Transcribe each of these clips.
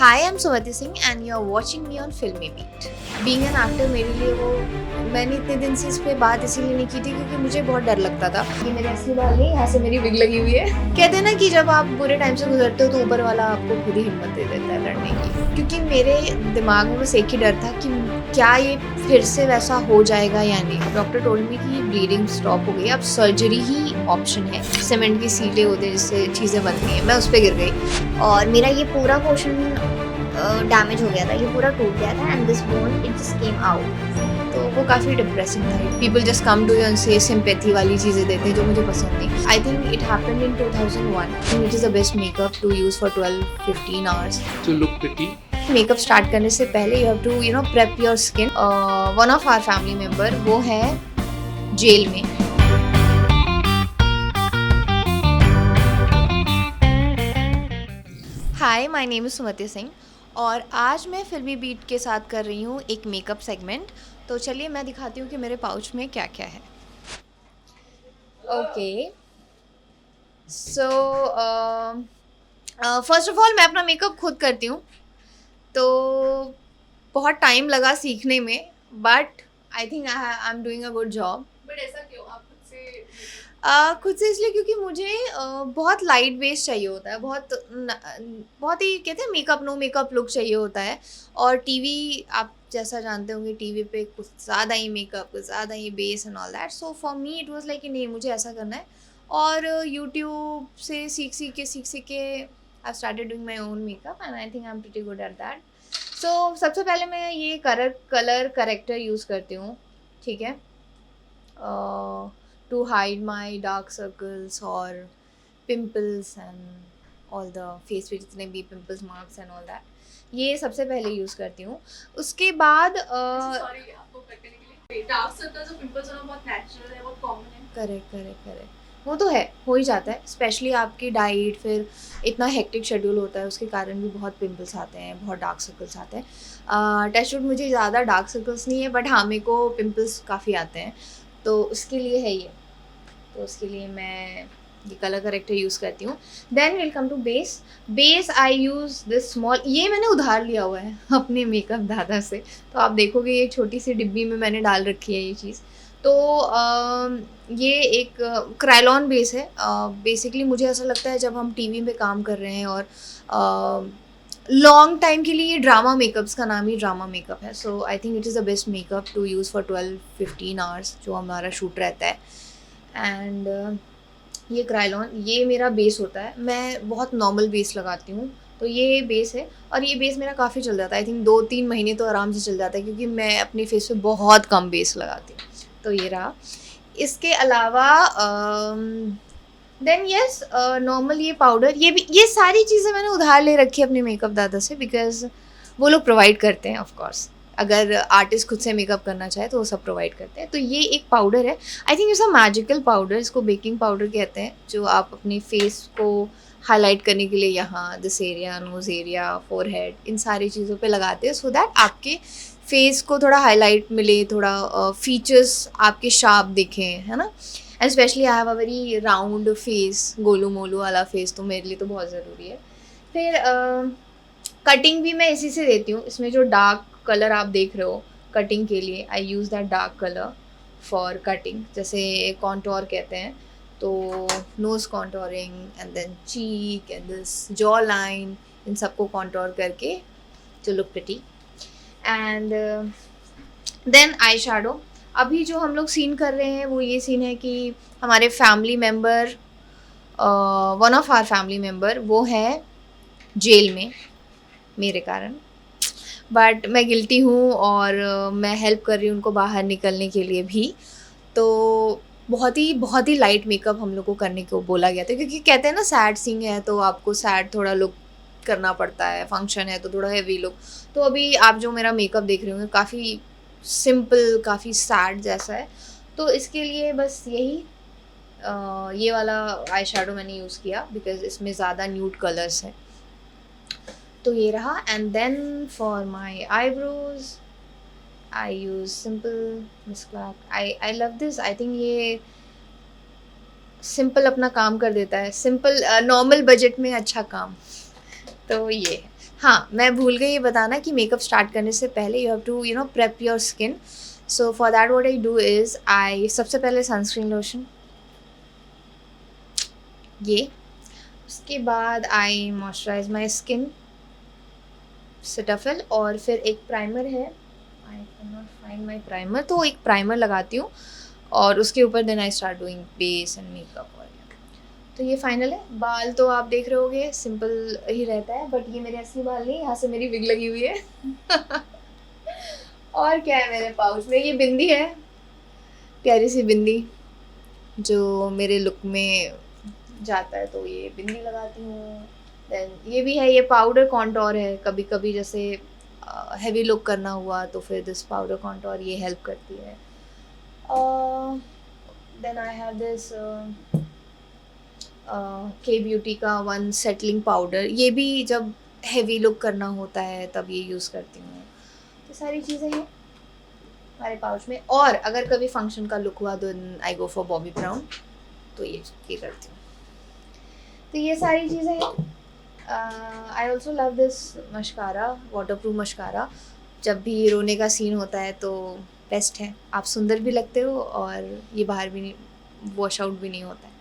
Hi, I'm Sumati Singh and you're watching me on Filmy Beat. Being an actor मेरे लिए वो मैंने इतने दिन से इस पे बात इसीलिए नहीं की थी क्योंकि मुझे बहुत डर लगता था। ये मेरे असली बाल नहीं, यहाँ से मेरी विग लगी हुई है। कहते हैं ना कि जब आप बुरे टाइम से गुजरते हो तो ऊपर वाला आपको खुद ही हिम्मत दे देता है लड़ने की। क्योंकि मेरे दिमाग में बस एक ही डर था कि क्या ये फिर से वैसा हो जाएगा या नहीं। डॉक्टर टोल्ड मी कि ब्लीडिंग स्टॉप हो गई, अब सर्जरी ही ऑप्शन है। सीमेंट की सीलें होते हैं जिससे चीज़ें बनती हैं, मैं उस पर गिर गई और मेरा ये पूरा पोर्शन डैमेज हो गया था, ये पूरा टूट गया था and this bone it just came out. तो वो काफ़ी डिप्रेसिंग था। People just come to you and say sympathy वाली चीज़ें देते हैं जो मुझे पसंद नहीं। I think it happened in 2001 and it is the best makeup to use for 12-15 hours to look pretty. Makeup start करने से पहले you have to prep your skin. One of our family member वो है jail में। हाय, my name is सुमति सिंह और आज मैं फिल्मी बीट के साथ कर रही हूँ एक मेकअप सेगमेंट। तो चलिए मैं दिखाती हूँ कि मेरे पाउच में क्या क्या है। Okay, so first of all मैं अपना मेकअप खुद करती हूँ, तो बहुत टाइम लगा सीखने में, but I think I am doing a good job. But ऐसा क्यों आप खुद से खुद से इसलिए क्योंकि मुझे बहुत लाइट बेस चाहिए होता है, बहुत ही कहते हैं मेकअप नो मेकअप लुक चाहिए होता है। और टीवी आप जैसा जानते होंगे, टीवी पे कुछ ज़्यादा ही मेकअप, कुछ ज़्यादा ही base and all that. So for me it was like कि नहीं, मुझे ऐसा करना है। और यूट्यूब से सीख के I started doing my own makeup and I think I am pretty good at that. So सबसे पहले मैं ये कलर करेक्टर यूज़ करती हूँ, ठीक है, to hide my dark circles or pimples and all the face पे जितने भी pimples marks and all that, ये सबसे पहले यूज़ करती हूँ। उसके बाद सॉरी आपको करने के लिए डार्क सर्कल्स और पिंपल्स होना बहुत नेचुरल है, बहुत कॉमन है। करेक्ट वो तो है, हो ही जाता है, स्पेशली आपकी डाइट, फिर इतना हेक्टिक शेड्यूल होता है, उसके कारण भी बहुत पिंपल्स आते हैं, बहुत डार्क सर्कल्स आते हैं। टच वुड मुझे ज़्यादा डार्क सर्कल्स नहीं है, बट हाँ मेरे को पिंपल्स काफ़ी आते हैं, तो उसके लिए है ये। तो उसके लिए मैं ये कलर करेक्टर यूज़ करती हूँ। Then will come to base I use this small, ये मैंने उधार लिया हुआ है अपने मेकअप दादा से। तो आप देखोगे ये छोटी सी डिब्बी में मैंने डाल रखी है ये चीज़। तो ये एक क्रायलॉन बेस है। बेसिकली मुझे ऐसा लगता है जब हम टीवी पे काम कर रहे हैं और लॉन्ग टाइम के लिए, ये ड्रामा मेकअप्स का नाम ही ड्रामा मेकअप है। So I think it is the best makeup to use for 12-15 hours जो हमारा शूट रहता है। एंड ये क्रायलॉन, ये मेरा बेस होता है। मैं बहुत नॉर्मल बेस लगाती हूँ, तो ये बेस है और ये बेस मेरा काफ़ी चल जाता है। आई थिंक 2-3 महीने तो आराम से चल जाता है क्योंकि मैं अपने फेस पे बहुत कम बेस लगाती हूँ। तो ये रहा। इसके अलावा देन यस, नॉर्मल ये पाउडर, ये सारी चीज़ें मैंने उधार ले रखी है अपने मेकअप दादा से, बिकॉज वो लोग प्रोवाइड करते हैं ऑफ कोर्स। अगर आर्टिस्ट खुद से मेकअप करना चाहे तो वो सब प्रोवाइड करते हैं। तो ये एक पाउडर है, I think it's a magical powder, इसको बेकिंग पाउडर कहते हैं, जो आप अपने फेस को हाईलाइट करने के लिए यहाँ this area, nose area, forehead, इन सारी चीज़ों पे लगाते हैं, सो दैट आपके फेस को थोड़ा हाईलाइट मिले, थोड़ा फीचर्स आपके शार्प दिखें, है ना। And specially I have a very round face, Golu Molu वाला फेस, तो मेरे लिए तो बहुत ज़रूरी है। फिर कटिंग भी मैं इसी से देती हूँ। इसमें जो डार्क कलर आप देख रहे हो कटिंग के लिए, I use that dark colour for cutting, जैसे कॉन्टोर कहते हैं, तो nose contouring and then cheek and this jaw line, इन सबको कॉन्टोर करके to look pretty. And then I shadow. अभी जो हम लोग सीन कर रहे हैं वो ये सीन है कि हमारे family member, one of our family member वो है जेल में मेरे कारण, बट मैं गिल्टी हूँ और मैं हेल्प कर रही हूँ उनको बाहर निकलने के लिए भी। तो बहुत ही लाइट मेकअप हम लोग को करने को बोला गया था, क्योंकि कहते हैं ना सैड सीन है तो आपको सैड थोड़ा लुक करना पड़ता है, फंक्शन है तो थोड़ा हैवी लुक। तो अभी आप जो मेरा मेकअप देख रहे होंगे काफ़ी सिंपल, काफ़ी सैड जैसा है। तो इसके लिए बस यही ये वाला आई शैडो मैंने यूज़ किया बिकॉज इसमें ज़्यादा न्यूड कलर्स हैं। तो ये रहा। And then for my eyebrows I use simple Miss Claire. I love this, I think ये सिंपल अपना काम कर देता है, सिंपल नॉर्मल बजट में अच्छा काम। तो ये हाँ, मैं भूल गई ये बताना कि मेकअप स्टार्ट करने से पहले you have to prep your skin. So for that what I do is I सबसे पहले सनस्क्रीन लोशन, ये. उसके बाद I moisturise my skin, Cetaphil. और फिर एक प्राइमर है, I can not find my primer, तो एक प्राइमर लगाती हूँ और उसके ऊपर then I start doing base and makeup. और तो ये फाइनल है. बाल तो आप देख रहे होगे सिंपल ही रहता है, बट ये मेरे असली बाल नहीं, यहाँ से मेरी विग लगी हुई है. और क्या है मेरे पाउच में, ये बिंदी है, प्यारी सी बिंदी जो मेरे लुक में जाता है, तो ये बिंदी लगाती हूँ. देन ये भी है, ये पाउडर कॉन्टोर है. कभी कभी जैसे हैवी लुक करना हुआ तो फिर दिस पाउडर कॉन्टोर ये हेल्प करती है. देन आई हैव दिस के ब्यूटी का वन सेटलिंग पाउडर, ये भी जब हैवी लुक करना होता है तब ये यूज़ करती हूँ. तो सारी चीज़ें हैं हमारे पाउच में. और अगर कभी फंक्शन का लुक हुआ तो आई गो फॉर बॉबी ब्राउन, तो ये करती हूँ. तो ये सारी चीज़ें हैं. I also love this mascara, water proof mascara. जब भी रोने का सीन होता है तो बेस्ट है. आप सुंदर भी लगते हो और ये बाहर भी नहीं वॉश आउट भी नहीं होता है.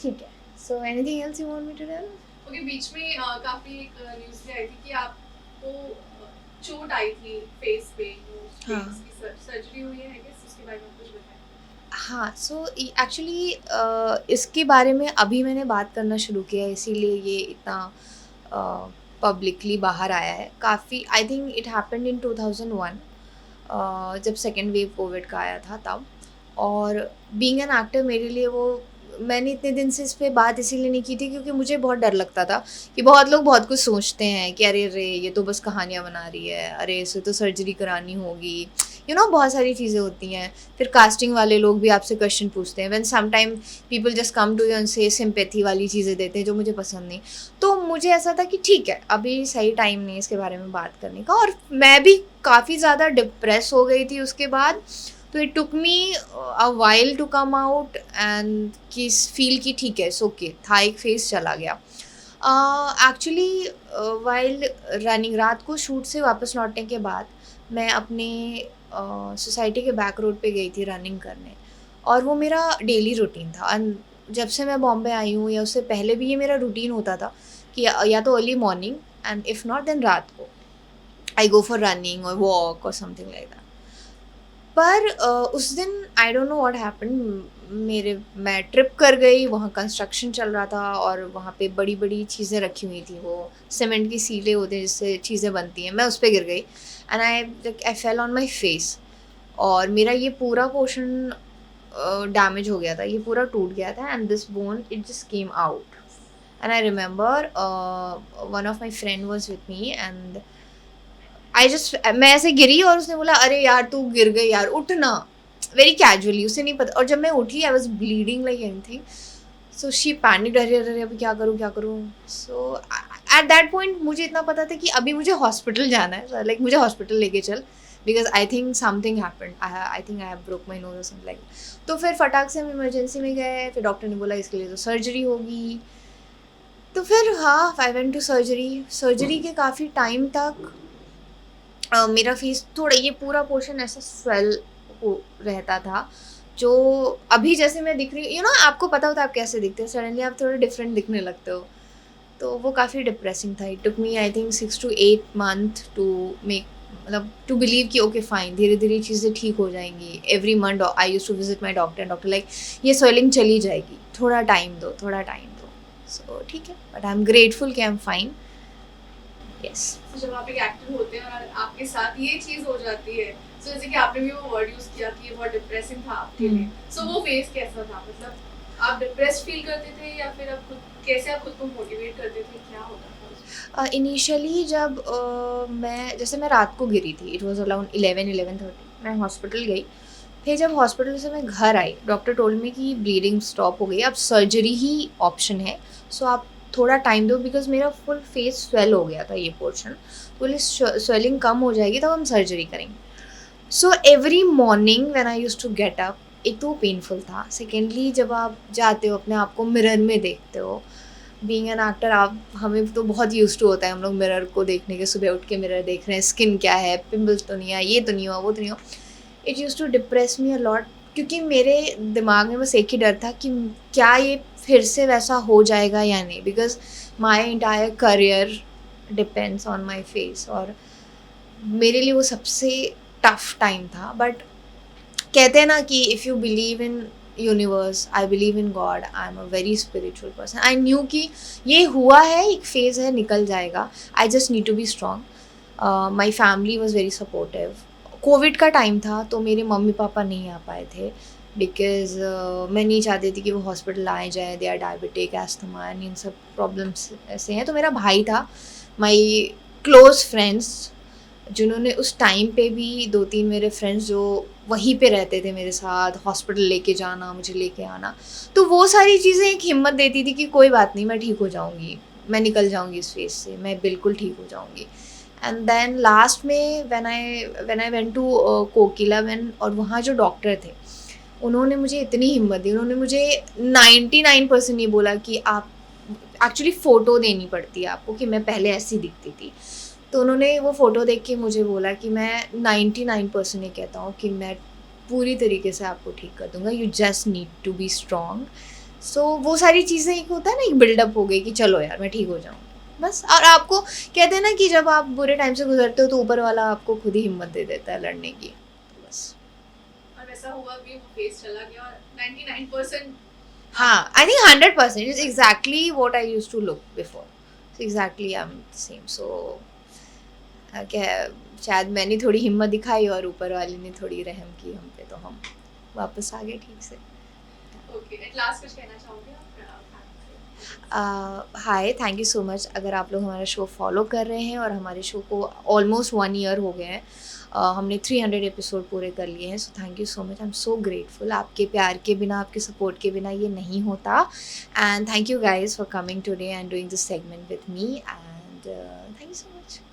ठीक है. So anything else you want me to tell? Okay, बीच में काफी न्यूज़ भी आई थी कि आपको चोट आई थी फेस पे, हाँ. फेस की सर्जरी हुई है, I guess, उसके बारे में कुछ बताएं. हाँ, सो एक्चुअली इसके बारे में अभी मैंने बात करना शुरू किया है, इसीलिए ये इतना पब्लिकली बाहर आया है. काफ़ी आई थिंक इट हैपेंड इन 2001, जब सेकेंड वेव कोविड का आया था तब. और बीइंग एन एक्टर मेरे लिए वो, मैंने इतने दिन से इस पे बात इसीलिए नहीं की थी क्योंकि मुझे बहुत डर लगता था कि बहुत लोग बहुत कुछ सोचते हैं कि अरे रे ये तो बस कहानियाँ बना रही है, अरे इसे तो सर्जरी करानी होगी, बहुत सारी चीज़ें होती हैं. फिर कास्टिंग वाले लोग भी आपसे क्वेश्चन पूछते हैं. When some time people just come to you and say sympathy वाली चीज़ें देते हैं जो मुझे पसंद नहीं. तो मुझे ऐसा था कि ठीक है, अभी सही टाइम नहीं है इसके बारे में बात करने का. और मैं भी काफ़ी ज़्यादा डिप्रेस हो गई थी उसके बाद. तो it took me a while to come out and कि फील कि ठीक है, सो ओके, था एक फेस चला गया. एक्चुअली वाइल रनिंग, रात को शूट से वापस लौटने के बाद मैं अपने सोसाइटी के बैक रोड पे गई थी रनिंग करने. और वो मेरा डेली रूटीन था. एंड जब से मैं बॉम्बे आई हूँ या उससे पहले भी ये मेरा रूटीन होता था कि या तो early morning and if not then रात को आई गो फॉर रनिंग और वॉक और समथिंग लाइक दैट. पर उस दिन I don't know what happened, मैं ट्रिप कर गई. वहाँ कंस्ट्रक्शन चल रहा था और वहाँ पे बड़ी बड़ी चीज़ें रखी हुई थी, वो सीमेंट की सीलें होती हैं जिससे चीज़ें बनती हैं. मैं उस पर गिर गई and I fell on my face. और मेरा ये पूरा पोर्शन डैमेज हो गया था, ये पूरा टूट गया था. And this bone it just came out. And I remember one of my friend was with me and मैं ऐसे गिरी और उसने बोला अरे यार तू गिर गई यार, उठना, वेरी कैजुअली, उसे नहीं पता. और जब मैं उठी I was bleeding like anything. So she panic, अरे अरे अभी क्या करूँ. सो एट दैट पॉइंट मुझे इतना पता था कि अभी मुझे हॉस्पिटल जाना है, लाइक मुझे हॉस्पिटल लेके चल, because I think something happened, I think I have broke my nose और समथिंग लाइक. तो फिर फटाक से हम इमरजेंसी में गए. फिर डॉक्टर ने बोला इसके लिए तो सर्जरी होगी. तो फिर हाँ, आई वेंट टू सर्जरी के काफ़ी टाइम तक मेरा फेस थोड़ा, ये पूरा पोर्शन ऐसा स्वेल हो रहता था, जो अभी जैसे मैं दिख रही हूँ, आपको पता होता है आप कैसे दिखते हो, सडनली आप थोड़े डिफरेंट दिखने लगते हो. तो वो काफ़ी डिप्रेसिंग था. It took me I think 6 to 8 months to make, मतलब टू बिलीव कि ओके फाइन, धीरे धीरे चीज़ें ठीक हो जाएंगी. Every month I use to visit my doctor, doctor like ये स्वेलिंग चली जाएगी, थोड़ा टाइम दो. सो ठीक है, बट आई एम ग्रेटफुल कि आई एम फाइन. यस. तो जब आप एक एक्टर होते हैं और आपके साथ ये चीज़ हो जाती है, सो जैसे कि आपने भी वो वर्ड यूज़ किया कि ये बहुत डिप्रेसिंग था आपके लिए, सो वो फेस कैसा था? मतलब आप डिप्रेस्ड फील करते थे या फिर आप खुद को मोटिवेट करते थे, क्या होता था? इनिशियली जब मैं रात को गिरी थी, इट वॉज अराउंड 11-11:30, मैं हॉस्पिटल गई. फिर जब हॉस्पिटल से मैं घर आई, डॉक्टर टोल्ड मी कि ब्लीडिंग स्टॉप हो गई, अब सर्जरी ही ऑप्शन है. सो आप थोड़ा टाइम दो, बिकॉज मेरा फुल फेस स्वेल हो गया था ये पोर्शन. बोले स्वेलिंग कम हो जाएगी तब हम सर्जरी करेंगे. So every morning when I used to get up, एक तो पेनफुल था. सेकेंडली जब आप जाते हो अपने आप को मिरर में देखते हो, बीइंग एन एक्टर आप हमें तो बहुत यूज्ड टू होता है, हम लोग मिरर को देखने के, सुबह उठ के मिरर देख रहे हैं, स्किन क्या है, पिंपल्स तो नहीं है, ये तो नहीं हुआ, वो तो नहीं हुआ. It use to depress me a lot, क्योंकि मेरे दिमाग में बस एक ही डर था कि क्या ये फिर से वैसा हो जाएगा या नहीं, because my entire career depends on my face. और मेरे लिए वो सबसे टफ टाइम था. बट कहते हैं ना कि if you believe in universe, I believe in God, I am a very spiritual person. I knew कि ये हुआ है, एक फेज़ है, निकल जाएगा. I just need to be strong. My family was very supportive. Covid का टाइम था तो मेरे मम्मी पापा नहीं आ पाए थे, बिकॉज मैं नहीं चाहती थी कि वो हॉस्पिटल आए जाए. They are diabetic, asthma and इन सब प्रॉब्लम्स ऐसे हैं. तो मेरा भाई था, माई क्लोज फ्रेंड्स, जिन्होंने उस टाइम पे भी 2-3 मेरे फ्रेंड्स जो वहीं पे रहते थे मेरे साथ, हॉस्पिटल लेके जाना, मुझे लेके आना. तो वो सारी चीज़ें एक हिम्मत देती थी कि कोई बात नहीं, मैं ठीक हो जाऊँगी, मैं निकल जाऊँगी इस फेज़ से, मैं बिल्कुल ठीक हो जाऊँगी. एंड देन लास्ट में when I went to Kokilaben, और वहाँ जो डॉक्टर थे उन्होंने मुझे इतनी हिम्मत दी. उन्होंने मुझे 99% ये बोला कि आप एक्चुअली फ़ोटो देनी पड़ती है आपको, कि मैं पहले ऐसी दिखती थी. तो उन्होंने वो फ़ोटो देख के मुझे बोला कि मैं 99% ये कहता हूँ कि मैं पूरी तरीके से आपको ठीक कर दूँगा, you just need to be strong. So वो सारी चीज़ें, एक होता है ना, एक बिल्डअप हो गई कि चलो यार मैं ठीक हो जाऊँगी बस. और आपको कहते हैं ना कि जब आप बुरे टाइम से गुजरते हो तो ऊपर वाला आपको खुद ही हिम्मत दे देता है लड़ने की. तो बस. और वैसा हुआ भी, वो फेस चला गया और 99% हाँ, I think 100% is exactly what I use to look before. Exactly I am same. So क्या, शायद मैंने थोड़ी हिम्मत दिखाई और ऊपर वाले ने थोड़ी रहम की हम पे, तो हम वापस आ गए ठीक से. ओके, एट लास्ट कुछ कहना चाहोगे आप हाय, थैंक यू सो मच. अगर आप लोग हमारा शो फॉलो कर रहे हैं, और हमारे शो को ऑलमोस्ट 1 ईयर हो गए हैं, हमने 300 एपिसोड पूरे कर लिए हैं. So thank you so much, I am so grateful. आपके प्यार के बिना, आपके सपोर्ट के बिना ये नहीं होता. And thank you guys for coming today and doing this segment with me. And thank you so much.